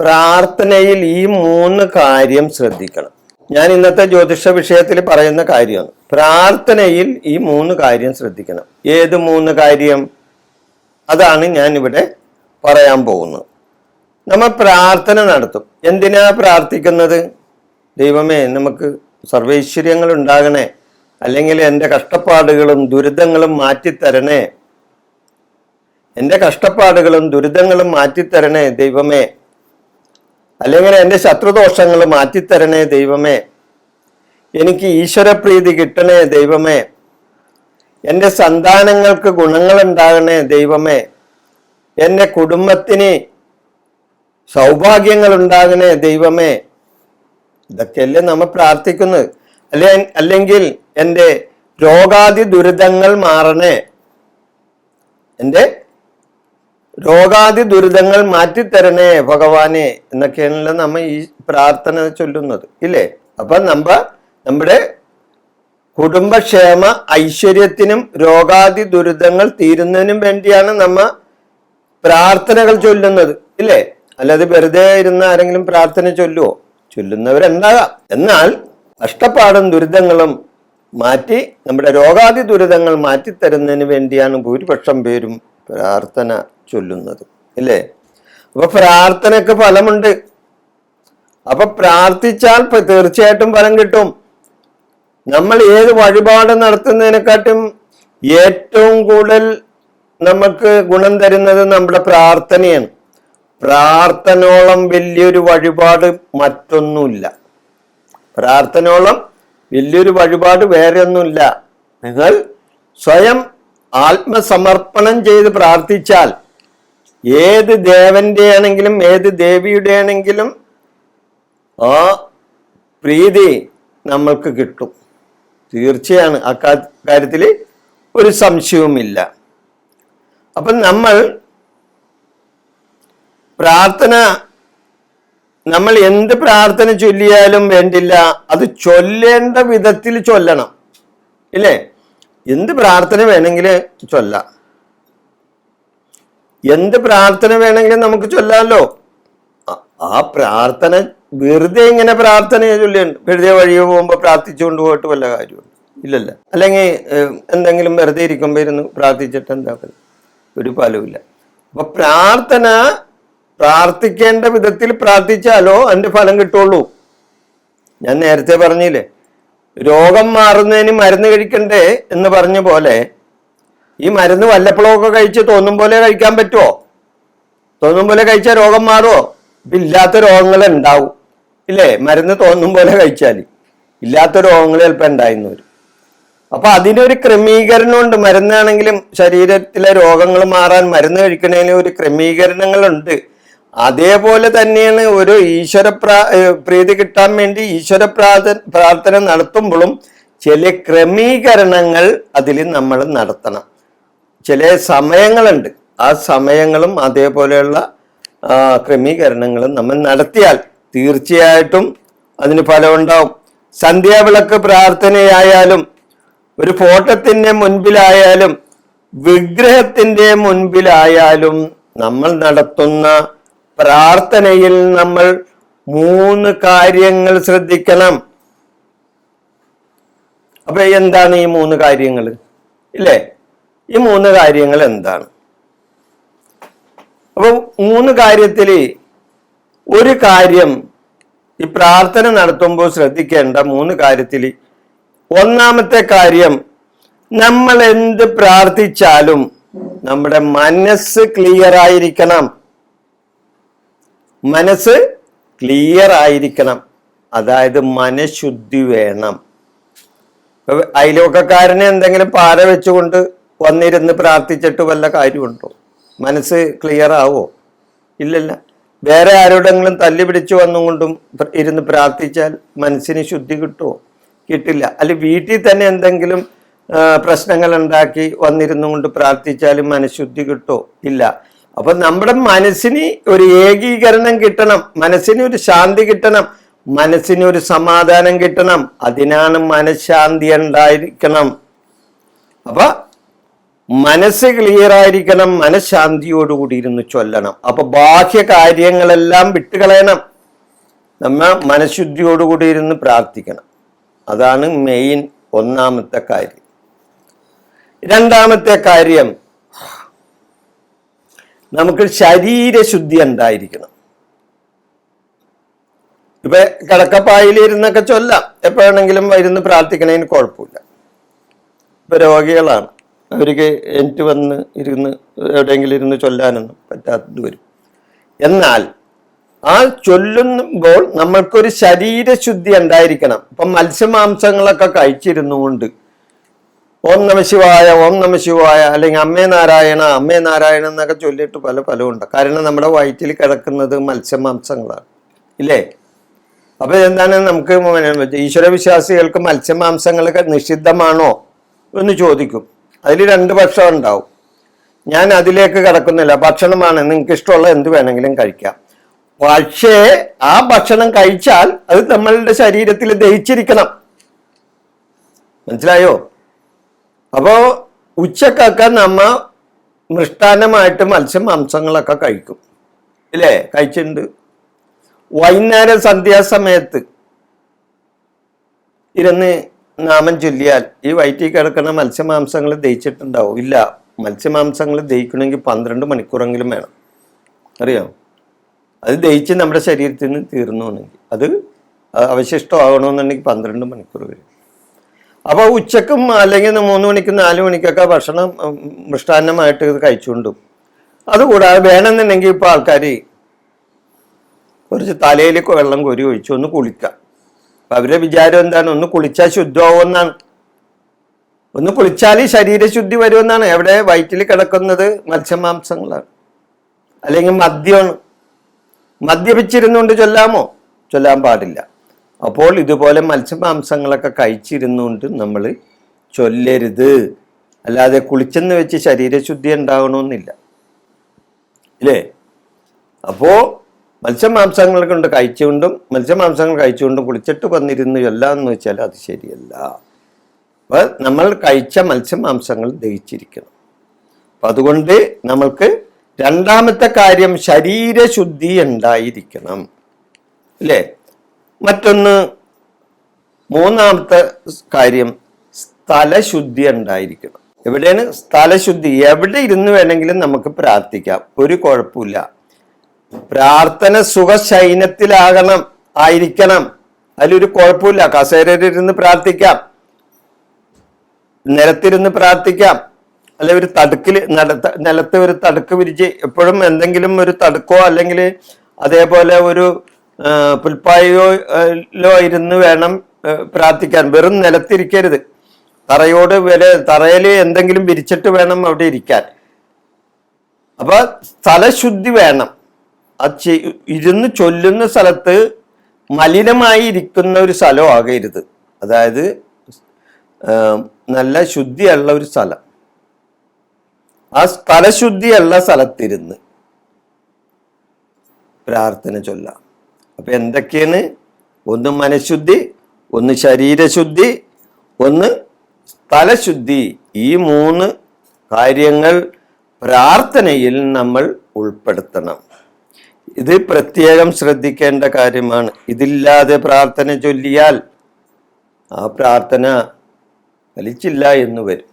പ്രാർത്ഥനയിൽ ഈ 3 കാര്യം ശ്രദ്ധിക്കണം. ഞാൻ ഇന്നത്തെ ജ്യോതിഷ വിഷയത്തിൽ പറയുന്ന കാര്യമാണ്. പ്രാർത്ഥനയിൽ ഈ 3 കാര്യം ശ്രദ്ധിക്കണം. ഏത് 3 കാര്യം? അതാണ് ഞാൻ ഇവിടെ പറയാൻ പോകുന്നത്. നമ്മൾ പ്രാർത്ഥന നടത്തും. എന്തിനാ പ്രാർത്ഥിക്കുന്നത്? ദൈവമേ, നമുക്ക് സർവൈശ്വര്യങ്ങൾ ഉണ്ടാകണേ, അല്ലെങ്കിൽ എൻ്റെ കഷ്ടപ്പാടുകളും ദുരിതങ്ങളും മാറ്റിത്തരണേ, എൻ്റെ കഷ്ടപ്പാടുകളും ദുരിതങ്ങളും മാറ്റിത്തരണേ ദൈവമേ, അല്ലെങ്കിൽ എൻ്റെ ശത്രുദോഷങ്ങൾ മാറ്റിത്തരണേ ദൈവമേ, എനിക്ക് ഈശ്വരപ്രീതി കിട്ടണേ ദൈവമേ, എൻ്റെ സന്താനങ്ങൾക്ക് ഗുണങ്ങൾ ഉണ്ടാകണേ ദൈവമേ, എൻ്റെ കുടുംബത്തിന് സൗഭാഗ്യങ്ങൾ ഉണ്ടാകണേ ദൈവമേ. ഇതൊക്കെയല്ലേ നമ്മൾ പ്രാർത്ഥിക്കുന്നത്. അല്ലെങ്കിൽ എൻ്റെ രോഗാദി ദുരിതങ്ങൾ മാറണേ, എൻ്റെ രോഗാദി ദുരിതങ്ങൾ മാറ്റിത്തരണേ ഭഗവാനെ എന്നൊക്കെയാണല്ലോ നമ്മൾ ഈ പ്രാർത്ഥന ചൊല്ലുന്നത്, ഇല്ലേ? അപ്പൊ നമ്മുടെ കുടുംബക്ഷേമ ഐശ്വര്യത്തിനും രോഗാദി ദുരിതങ്ങൾ തീരുന്നതിനും വേണ്ടിയാണ് നമ്മ പ്രാർത്ഥനകൾ ചൊല്ലുന്നത്, ഇല്ലേ? അല്ലാതെ വെറുതെ ഇരുന്ന് ആരെങ്കിലും പ്രാർത്ഥന ചൊല്ലുവോ? ചൊല്ലുന്നവരുണ്ടാകാം. എന്നാൽ കഷ്ടപ്പാടും ദുരിതങ്ങളും മാറ്റി നമ്മുടെ രോഗാദി ദുരിതങ്ങൾ മാറ്റിത്തരുന്നതിന് വേണ്ടിയാണ് ഭൂരിപക്ഷം പേരും പ്രാർത്ഥന ചൊല്ലുന്നത്, ഇല്ലേ? അപ്പൊ പ്രാർത്ഥനയ്ക്ക് ഫലമുണ്ട്. അപ്പൊ പ്രാർത്ഥിച്ചാൽ തീർച്ചയായിട്ടും ഫലം കിട്ടും. നമ്മൾ ഏത് വഴിപാട് നടത്തുന്നതിനെക്കാട്ടും ഏറ്റവും കൂടുതൽ നമുക്ക് ഗുണം തരുന്നത് നമ്മുടെ പ്രാർത്ഥനയാണ്. പ്രാർത്ഥനയോളം വലിയൊരു വഴിപാട് മറ്റൊന്നുമില്ല. പ്രാർത്ഥനയോളം വലിയൊരു വഴിപാട് വേറെ ഒന്നുമില്ല. നിങ്ങൾ സ്വയം ആത്മസമർപ്പണം ചെയ്ത് പ്രാർത്ഥിച്ചാൽ ഏത് ദേവന്റെ ആണെങ്കിലും ഏത് ദേവിയുടെ ആണെങ്കിലും ആ പ്രീതി നമ്മൾക്ക് കിട്ടും. തീർച്ചയാണ്, ആ കാര്യത്തിൽ ഒരു സംശയവുമില്ല. അപ്പം നമ്മൾ എന്ത് പ്രാർത്ഥന ചൊല്ലിയാലും വേണ്ടില്ല, അത് ചൊല്ലേണ്ട വിധത്തിൽ ചൊല്ലണം, ഇല്ലേ? എന്ത് പ്രാർത്ഥന വേണമെങ്കിലും ചൊല്ലാം. എന്ത് പ്രാർത്ഥന വേണമെങ്കിലും നമുക്ക് ചൊല്ലാമല്ലോ. ആ പ്രാർത്ഥന വെറുതെ ഇങ്ങനെ പ്രാർത്ഥന ചൊല്ലിയുണ്ട്, വെറുതെ വഴിയോ പോകുമ്പോൾ പ്രാർത്ഥിച്ചുകൊണ്ട് പോയിട്ട് വല്ല കാര്യമുണ്ട്? ഇല്ലല്ലോ. അല്ലെങ്കിൽ എന്തെങ്കിലും വെറുതെ ഇരിക്കുമ്പോൾ ഇരുന്ന് പ്രാർത്ഥിച്ചിട്ട് എന്താക്കണം? ഒരു ഫലവുമില്ല. അപ്പൊ പ്രാർത്ഥിക്കേണ്ട വിധത്തിൽ പ്രാർത്ഥിച്ചാലോ അതിന്റെ ഫലം കിട്ടുള്ളൂ. ഞാൻ നേരത്തെ പറഞ്ഞില്ലേ, രോഗം മാറുന്നതിന് മരുന്ന് കഴിക്കണ്ടേ എന്ന് പറഞ്ഞ പോലെ ഈ മരുന്ന് വല്ലപ്പോഴൊക്കെ കഴിച്ച് തോന്നും പോലെ കഴിക്കാൻ പറ്റുമോ? തോന്നും പോലെ കഴിച്ചാൽ രോഗം മാറുമോ? ഇല്ലാത്ത രോഗങ്ങൾ ഉണ്ടാവും, ഇല്ലേ? മരുന്ന് തോന്നും പോലെ കഴിച്ചാൽ ഇല്ലാത്ത രോഗങ്ങൾ ചിലപ്പോൾ ഉണ്ടായിരുന്നു വരും. അപ്പൊ അതിനൊരു ക്രമീകരണമുണ്ട്. മരുന്നാണെങ്കിലും ശരീരത്തിലെ രോഗങ്ങൾ മാറാൻ മരുന്ന് കഴിക്കുന്നതിന് ഒരു ക്രമീകരണങ്ങളുണ്ട്. അതേപോലെ തന്നെയാണ് ഒരു പ്രീതി കിട്ടാൻ വേണ്ടി ഈശ്വര പ്രാർത്ഥന നടത്തുമ്പോഴും ചില ക്രമീകരണങ്ങൾ അതിൽ നമ്മൾ നടത്തണം. ചില സമയങ്ങളുണ്ട്, ആ സമയങ്ങളും അതേപോലെയുള്ള ക്രമീകരണങ്ങളും നമ്മൾ നടത്തിയാൽ തീർച്ചയായിട്ടും അതിന് ഫലമുണ്ടാവും. സന്ധ്യാവിളക്ക് പ്രാർത്ഥനയായാലും ഒരു ഫോട്ടോത്തിന്റെ മുൻപിലായാലും വിഗ്രഹത്തിന്റെ മുൻപിലായാലും നമ്മൾ നടത്തുന്ന പ്രാർത്ഥനയിൽ നമ്മൾ 3 കാര്യങ്ങൾ ശ്രദ്ധിക്കണം. അപ്പൊ എന്താണ് ഈ 3 കാര്യങ്ങൾ, ഇല്ലേ? ഈ 3 കാര്യങ്ങൾ എന്താണ്? അപ്പൊ 3 കാര്യത്തില് ഒരു കാര്യം ഈ പ്രാർത്ഥന നടത്തുമ്പോൾ ശ്രദ്ധിക്കേണ്ട 3 കാര്യത്തില് ഒന്നാമത്തെ കാര്യം, നമ്മൾ എന്ത് പ്രാർത്ഥിച്ചാലും നമ്മുടെ മനസ്സ് ക്ലിയർ ആയിരിക്കണം. മനസ്സ് ക്ലിയർ ആയിരിക്കണം, അതായത് മനഃശുദ്ധി വേണം. അയൽവക്കക്കാരനെ എന്തെങ്കിലും പാര വെച്ചുകൊണ്ട് വന്നിരുന്ന് പ്രാർത്ഥിച്ചിട്ട് വല്ല കാര്യമുണ്ടോ? മനസ്സ് ക്ലിയർ ആവോ? ഇല്ലല്ല. വേറെ ആരോടെങ്കിലും തല്ലി പിടിച്ചു വന്നുകൊണ്ടും ഇരുന്ന് പ്രാർത്ഥിച്ചാൽ മനസ്സിന് ശുദ്ധി കിട്ടുമോ? കിട്ടില്ല. അല്ലെ വീട്ടിൽ തന്നെ എന്തെങ്കിലും പ്രശ്നങ്ങൾ ഉണ്ടാക്കി വന്നിരുന്നു കൊണ്ട് പ്രാർത്ഥിച്ചാലും മനഃശുദ്ധി കിട്ടുമോ? ഇല്ല. അപ്പൊ നമ്മുടെ മനസ്സിന് ഒരു ഏകീകരണം കിട്ടണം, മനസ്സിന് ഒരു ശാന്തി കിട്ടണം, മനസ്സിന് ഒരു സമാധാനം കിട്ടണം. അതിനാണ് മനഃശാന്തി ഉണ്ടായിരിക്കണം. അപ്പൊ മനസ്സ് ക്ലിയർ ആയിരിക്കണം, മനഃശാന്തിയോടുകൂടി ഇരുന്ന് ചൊല്ലണം. അപ്പൊ ബാഹ്യ കാര്യങ്ങളെല്ലാം വിട്ടുകളയണം, നമ്മൾ മനഃശുദ്ധിയോടുകൂടി ഇരുന്ന് പ്രാർത്ഥിക്കണം. അതാണ് മെയിൻ ഒന്നാമത്തെ കാര്യം. രണ്ടാമത്തെ കാര്യം, നമുക്ക് ശരീരശുദ്ധി ഉണ്ടായിരിക്കണം. ഇപ്പൊ കിടക്കപ്പായിലിരുന്നൊക്കെ ചൊല്ലാം, എപ്പോഴാണെങ്കിലും ഇരുന്ന് പ്രാർത്ഥിക്കണതിന് കുഴപ്പമില്ല. ഇപ്പൊ രോഗികളാണ്, അവർക്ക് എനിക്ക് വന്ന് ഇരുന്ന് എവിടെയെങ്കിലും ഇരുന്ന് ചൊല്ലാനൊന്നും പറ്റാത്തത് വരും. എന്നാൽ ആ ചൊല്ലുമ്പോൾ നമ്മൾക്കൊരു ശരീരശുദ്ധി ഉണ്ടായിരിക്കണം. ഇപ്പം മത്സ്യമാംസങ്ങളൊക്കെ കഴിച്ചിരുന്നുകൊണ്ട് ഓം നമ ശിവായ, ഓം നമ ശിവായ, അല്ലെങ്കിൽ അമ്മേ നാരായണ, അമ്മേ നാരായണ എന്നൊക്കെ ചൊല്ലിയിട്ട് പലതുണ്ട്. കാരണം നമ്മുടെ വയറ്റിൽ കിടക്കുന്നത് മത്സ്യമാംസങ്ങളാണ്, ഇല്ലേ? അപ്പൊ എന്താണ് നമുക്ക് ഈശ്വര വിശ്വാസികൾക്ക് മത്സ്യമാംസങ്ങളൊക്കെ നിഷിദ്ധമാണോ എന്ന് ചോദിക്കും. അതിൽ രണ്ട് പക്ഷം ഉണ്ടാവും. ഞാൻ അതിലേക്ക് കിടക്കുന്നില്ല, ഭക്ഷണമാണ്, നിങ്ങൾക്ക് ഇഷ്ടമുള്ള എന്ത് വേണമെങ്കിലും കഴിക്കാം. പക്ഷേ ആ ഭക്ഷണം കഴിച്ചാൽ അത് നമ്മളുടെ ശരീരത്തിൽ ദഹിച്ചിരിക്കണം. മനസ്സിലായോ? അപ്പോ ഉച്ചക്കൊക്കെ നമ്മ മൃഷ്ടാന്നമായിട്ട് മത്സ്യമാംസങ്ങളൊക്കെ കഴിക്കും, ഇല്ലേ? കഴിച്ചിട്ടുണ്ട്. വൈകുന്നേരം സന്ധ്യാസമയത്ത് ഇരുന്ന് നാമം ചൊല്ലിയാൽ ഈ വയറ്റിൽ കിടക്കുന്ന മത്സ്യമാംസങ്ങൾ ദഹിച്ചിട്ടുണ്ടാവും? ഇല്ല. മത്സ്യമാംസങ്ങൾ ദഹിക്കണമെങ്കിൽ 12 മണിക്കൂറെങ്കിലും വേണം, അറിയാം? അത് ദഹിച്ച് നമ്മുടെ ശരീരത്തിൽ നിന്ന് തീർന്നുവെങ്കിൽ, അത് അവശിഷ്ടമാകണമെന്നുണ്ടെങ്കിൽ 12 മണിക്കൂർ വരും. അപ്പോൾ ഉച്ചക്കും അല്ലെങ്കിൽ 3 മണിക്കും 4 മണിക്കൊക്കെ ഭക്ഷണം മൃഷ്ടാന്നമായിട്ട് ഇത് കഴിച്ചുകൊണ്ടും, അതുകൂടാതെ വേണമെന്നുണ്ടെങ്കിൽ ഇപ്പോൾ ആൾക്കാർ കുറച്ച് തലയിൽ വെള്ളം കോരി ഒഴിച്ചു ഒന്ന് കുളിക്കാം. അപ്പം അവരുടെ വിചാരം എന്താണ്? ഒന്ന് കുളിച്ചാൽ ശുദ്ധമാവുമെന്നാണ്. ഒന്ന് കുളിച്ചാൽ ശരീരശുദ്ധി വരുമെന്നാണ്. എവിടെ? വയറ്റിൽ കിടക്കുന്നത് മത്സ്യമാംസങ്ങളാണ്, അല്ലെങ്കിൽ മദ്യമാണ്. മദ്യപിച്ചിരുന്നുകൊണ്ട് ചൊല്ലാമോ? ചൊല്ലാൻ പാടില്ല. അപ്പോൾ ഇതുപോലെ മത്സ്യമാംസങ്ങളൊക്കെ കഴിച്ചിരുന്നുകൊണ്ട് നമ്മൾ ചൊല്ലരുത്. അല്ലാതെ കുളിച്ചെന്ന് വെച്ച് ശരീരശുദ്ധി ഉണ്ടാകണമെന്നില്ല, ഇല്ലേ? അപ്പോൾ മത്സ്യമാംസങ്ങൾ കൊണ്ട് മത്സ്യമാംസങ്ങൾ കഴിച്ചുകൊണ്ടും കുളിച്ചിട്ട് വന്നിരുന്ന് ചൊല്ലാന്ന് വെച്ചാൽ അത് ശരിയല്ല. അപ്പോൾ നമ്മൾ കഴിച്ച മത്സ്യമാംസങ്ങൾ ദഹിച്ചിരിക്കണം. അപ്പം അതുകൊണ്ട് നമ്മൾക്ക് രണ്ടാമത്തെ കാര്യം ശരീരശുദ്ധി ഉണ്ടായിരിക്കണം, അല്ലേ? മറ്റൊന്ന്, മൂന്നാമത്തെ കാര്യം സ്ഥലശുദ്ധി ഉണ്ടായിരിക്കണം. എവിടെയാണ് സ്ഥലശുദ്ധി? എവിടെ ഇരുന്ന് വേണമെങ്കിലും നമുക്ക് പ്രാർത്ഥിക്കാം, ഒരു കുഴപ്പമില്ല. പ്രാർത്ഥന ആയിരിക്കണം, അതിലൊരു കുഴപ്പമില്ല. കസേരയിലിരുന്ന് പ്രാർത്ഥിക്കാം, നിലത്തിരുന്ന് പ്രാർത്ഥിക്കാം, അല്ലെ ഒരു തടുക്കിൽ നിലത്ത് ഒരു തടുക്ക് വിരിച്ച് എപ്പോഴും എന്തെങ്കിലും ഒരു തടുക്കോ അല്ലെങ്കിൽ അതേപോലെ ഒരു പുൽപ്പായോ ഇരുന്ന് വേണം പ്രാർത്ഥിക്കാൻ. വെറും നിലത്തിരിക്കരുത്, തറയിൽ എന്തെങ്കിലും വിരിച്ചിട്ട് വേണം അവിടെ ഇരിക്കാൻ. അപ്പൊ സ്ഥലശുദ്ധി വേണം. ഇരുന്ന് ചൊല്ലുന്ന സ്ഥലത്ത് മലിനമായി ഇരിക്കുന്ന ഒരു സ്ഥലം ആകരുത്. അതായത് നല്ല ശുദ്ധിയുള്ള ഒരു സ്ഥലം, ആ സ്ഥലശുദ്ധിയുള്ള സ്ഥലത്തിരുന്ന് പ്രാർത്ഥന ചൊല്ലാം. അപ്പൊ എന്തൊക്കെയാണ്? ഒന്ന് മനഃശുദ്ധി, ഒന്ന് ശരീരശുദ്ധി, ഒന്ന് സ്ഥലശുദ്ധി. ഈ 3 കാര്യങ്ങൾ പ്രാർത്ഥനയിൽ നമ്മൾ ഉൾപ്പെടുത്തണം. ഇത് പ്രത്യേകം ശ്രദ്ധിക്കേണ്ട കാര്യമാണ്. ഇതില്ലാതെ പ്രാർത്ഥന ചൊല്ലിയാൽ ആ പ്രാർത്ഥന ഫലിച്ചില്ല എന്ന് വരും.